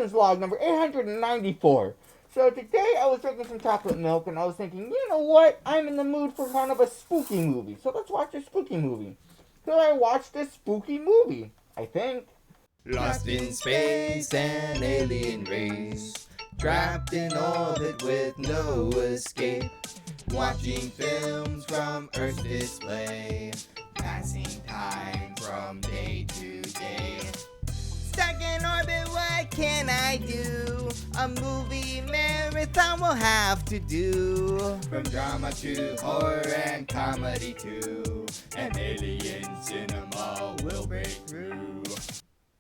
Children's Log number 894. So today I was drinking some chocolate milk and I was thinking, you know what? I'm in the mood for kind of a spooky movie. So let's watch a spooky movie. So I watched a spooky movie, I think. Lost in space, an alien race, trapped in orbit with no escape, watching films from Earth's display, passing time from day to day. Stuck in orbit, what can I do? A movie marathon will have to do. From drama to horror and comedy too, an alien cinema will break through.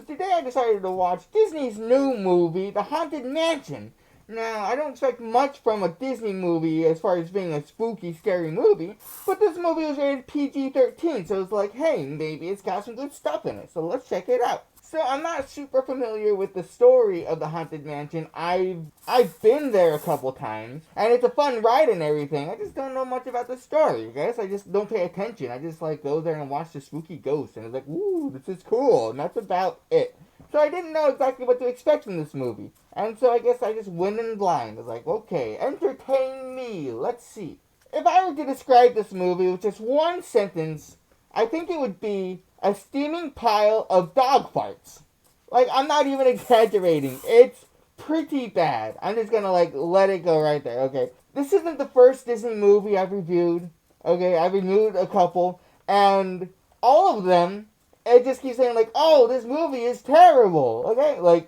Today I decided to watch Disney's new movie, The Haunted Mansion. Now, I don't expect much from a Disney movie as far as being a spooky, scary movie, but this movie was rated PG-13, so it's like, hey, maybe it's got some good stuff in it, so let's check it out. So I'm not super familiar with the story of the Haunted Mansion. I've been there a couple times, and it's a fun ride and everything. I just don't know much about the story, I guess. I just don't pay attention. I just go there and watch the spooky ghosts, and it's like, ooh, this is cool, and that's about it. So I didn't know exactly what to expect from this movie. And so I guess I just went in blind. I was like, okay, entertain me. Let's see. If I were to describe this movie with just one sentence, I think it would be a steaming pile of dog farts. Like, I'm not even exaggerating. It's pretty bad. I'm just gonna, let it go right there, okay? This isn't the first Disney movie I've reviewed, okay? I've reviewed a couple, and all of them, it just keeps saying, oh, this movie is terrible, okay?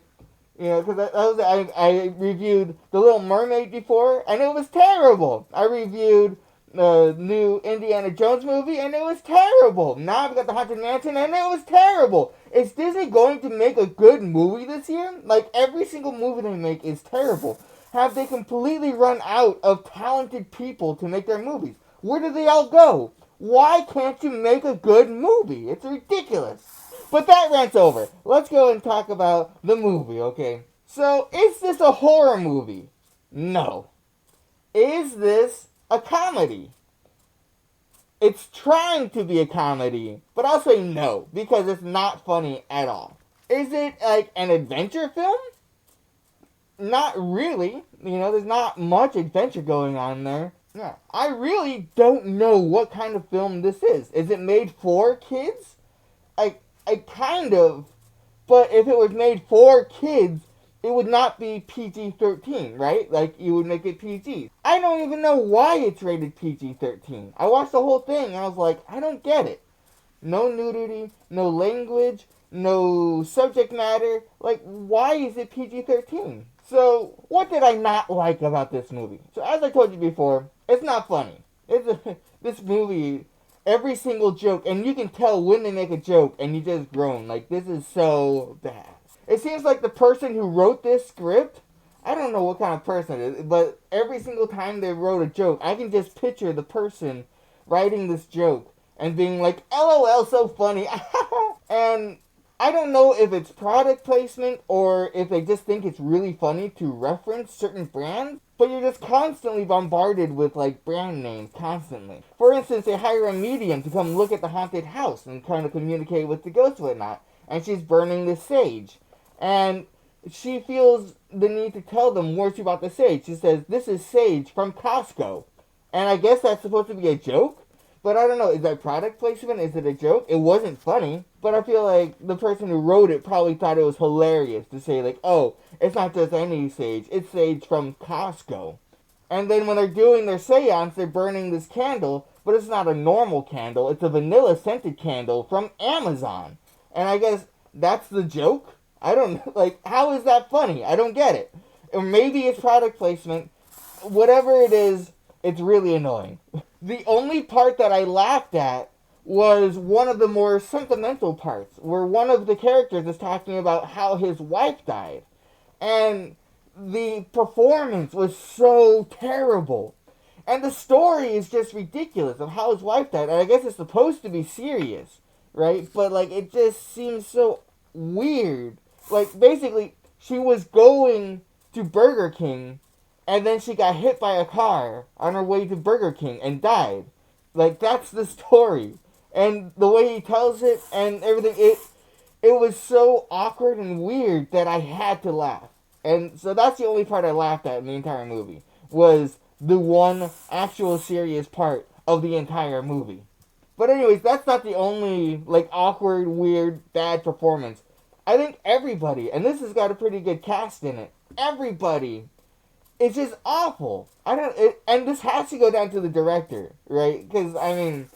Because I reviewed The Little Mermaid before, and it was terrible. I reviewed the new Indiana Jones movie, and it was terrible. Now I've got The Haunted Mansion, and it was terrible. Is Disney going to make a good movie this year? Every single movie they make is terrible. Have they completely run out of talented people to make their movies? Where do they all go? Why can't you make a good movie? It's ridiculous. But that rant's over. Let's go and talk about the movie, okay? So, is this a horror movie? No. Is this a comedy? It's trying to be a comedy, but I'll say no, because it's not funny at all. Is it an adventure film? Not really. There's not much adventure going on there. Yeah. I really don't know what kind of film this is. Is it made for kids? I kind of, but if it was made for kids, it would not be PG-13, right? You would make it PG. I don't even know why it's rated PG-13. I watched the whole thing, and I was like, I don't get it. No nudity, no language, no subject matter. Why is it PG-13? So, what did I not like about this movie? So, as I told you before, it's not funny. This movie, every single joke, and you can tell when they make a joke, and you just groan. This is so bad. It seems like the person who wrote this script, I don't know what kind of person it is, but every single time they wrote a joke, I can just picture the person writing this joke and being like, LOL, so funny. And I don't know if it's product placement or if they just think it's really funny to reference certain brands, but you're just constantly bombarded with brand names constantly. For instance, they hire a medium to come look at the haunted house and kind of communicate with the ghosts and whatnot, and she's burning the sage. And she feels the need to tell them more about the sage. She says, this is sage from Costco. And I guess that's supposed to be a joke? But I don't know, is that product placement? Is it a joke? It wasn't funny, but I feel like the person who wrote it probably thought it was hilarious to say oh, it's not just any sage, it's sage from Costco. And then when they're doing their seance, they're burning this candle, but it's not a normal candle, it's a vanilla scented candle from Amazon. And I guess that's the joke? I don't know, how is that funny? I don't get it. Or maybe it's product placement. Whatever it is, it's really annoying. The only part that I laughed at was one of the more sentimental parts, where one of the characters is talking about how his wife died. And the performance was so terrible. And the story is just ridiculous of how his wife died. And I guess it's supposed to be serious, right? But, it just seems so weird. Basically, she was going to Burger King, and then she got hit by a car on her way to Burger King and died. That's the story. And the way he tells it and everything, it was so awkward and weird that I had to laugh. And so that's the only part I laughed at in the entire movie, was the one actual serious part of the entire movie. But anyways, that's not the only, like, awkward, weird, bad performance. I think everybody, and this has got a pretty good cast in it, everybody is just awful. And this has to go down to the director, right? Because, I mean,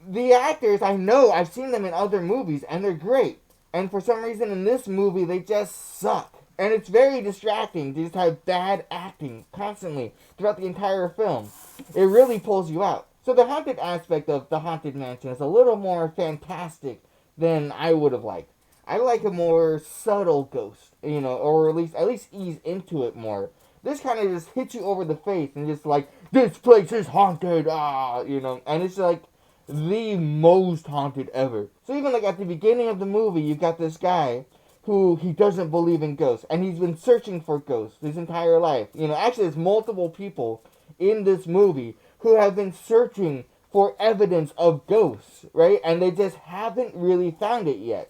the actors, I know, I've seen them in other movies, and they're great. And for some reason in this movie, they just suck. And it's very distracting to just have bad acting constantly throughout the entire film. It really pulls you out. So the haunted aspect of The Haunted Mansion is a little more fantastic than I would have liked. I like a more subtle ghost, or at least ease into it more. This kind of just hits you over the face and just like, this place is haunted, and it's like the most haunted ever. So even like at the beginning of the movie, you've got this guy who he doesn't believe in ghosts, and he's been searching for ghosts his entire life. Actually there's multiple people in this movie who have been searching for evidence of ghosts, right? And they just haven't really found it yet.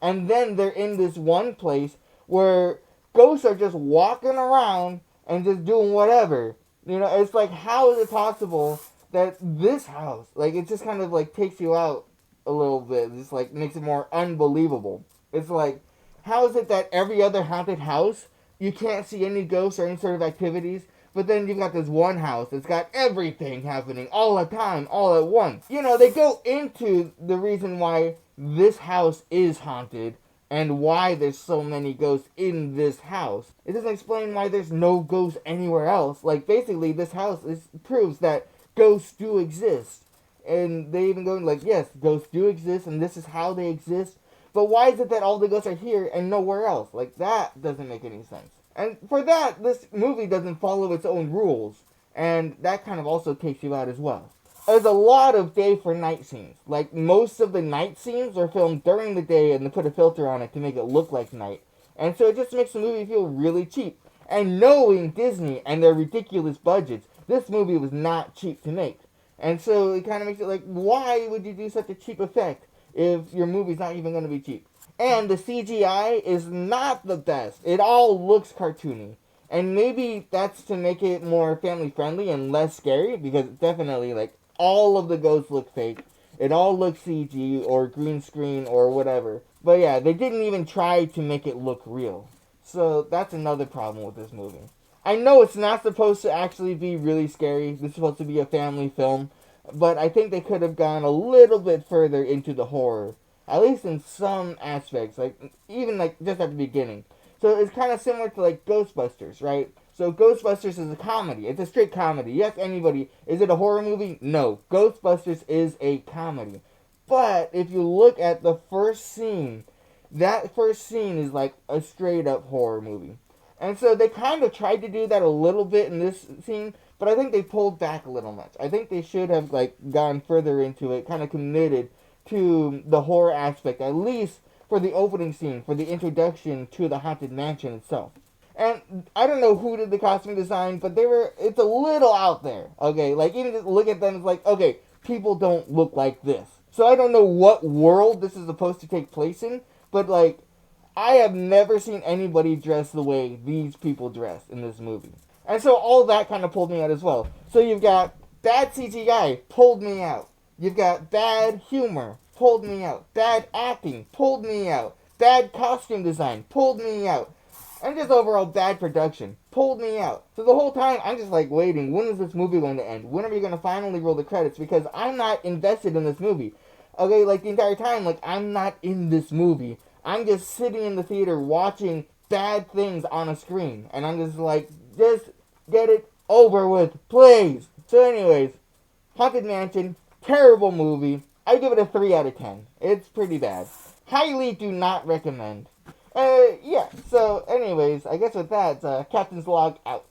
And then they're in this one place where ghosts are just walking around and just doing whatever. It's like, how is it possible that this house, like, it just kind of like takes you out a little bit. It just like makes it more unbelievable. It's like, how is it that every other haunted house, you can't see any ghosts or any sort of activities, but then you've got this one house that's got everything happening all the time, all at once. They go into the reason why this house is haunted and why there's so many ghosts in this house. It doesn't explain why there's no ghosts anywhere else. Like, basically, this house proves that ghosts do exist. And they even go like, yes, ghosts do exist, and this is how they exist. But why is it that all the ghosts are here and nowhere else? Like, that doesn't make any sense. And for that, this movie doesn't follow its own rules. And that kind of also takes you out as well. There's a lot of day for night scenes. Like, most of the night scenes are filmed during the day and they put a filter on it to make it look like night. And so it just makes the movie feel really cheap. And knowing Disney and their ridiculous budgets, this movie was not cheap to make. And so it kind of makes it like, why would you do such a cheap effect if your movie's not even going to be cheap? And the CGI is not the best. It all looks cartoony. And maybe that's to make it more family friendly and less scary, because definitely, like, all of the ghosts look fake. It all looks CG or green screen or whatever. But yeah, they didn't even try to make it look real. So that's another problem with this movie. I know it's not supposed to actually be really scary. This is supposed to be a family film. But I think they could have gone a little bit further into the horror. At least in some aspects. Like, even like just at the beginning. So it's kind of similar to like Ghostbusters, right? So Ghostbusters is a comedy. It's a straight comedy. Yes, anybody. Is it a horror movie? No. Ghostbusters is a comedy. But if you look at the first scene, that first scene is like a straight up horror movie. And so they kind of tried to do that a little bit in this scene, but I think they pulled back a little much. I think they should have like gone further into it, kind of committed to the horror aspect, at least for the opening scene, for the introduction to the Haunted Mansion itself. And I don't know who did the costume design, but it's a little out there, okay? Like, even just look at them, it's like, okay, people don't look like this. So I don't know what world this is supposed to take place in, but, like, I have never seen anybody dress the way these people dress in this movie. And so all that kind of pulled me out as well. So you've got bad CGI, pulled me out. You've got bad humor, pulled me out. Bad acting, pulled me out. Bad costume design, pulled me out. And just overall bad production pulled me out. So the whole time, I'm just like waiting. When is this movie going to end? When are we going to finally roll the credits? Because I'm not invested in this movie. Okay, like the entire time, like I'm not in this movie. I'm just sitting in the theater watching bad things on a screen. And I'm just like, just get it over with, please. So anyways, Haunted Mansion, terrible movie. I give it a 3 out of 10. It's pretty bad. Highly do not recommend. Yeah, so anyways, I guess with that, Captain's Log out.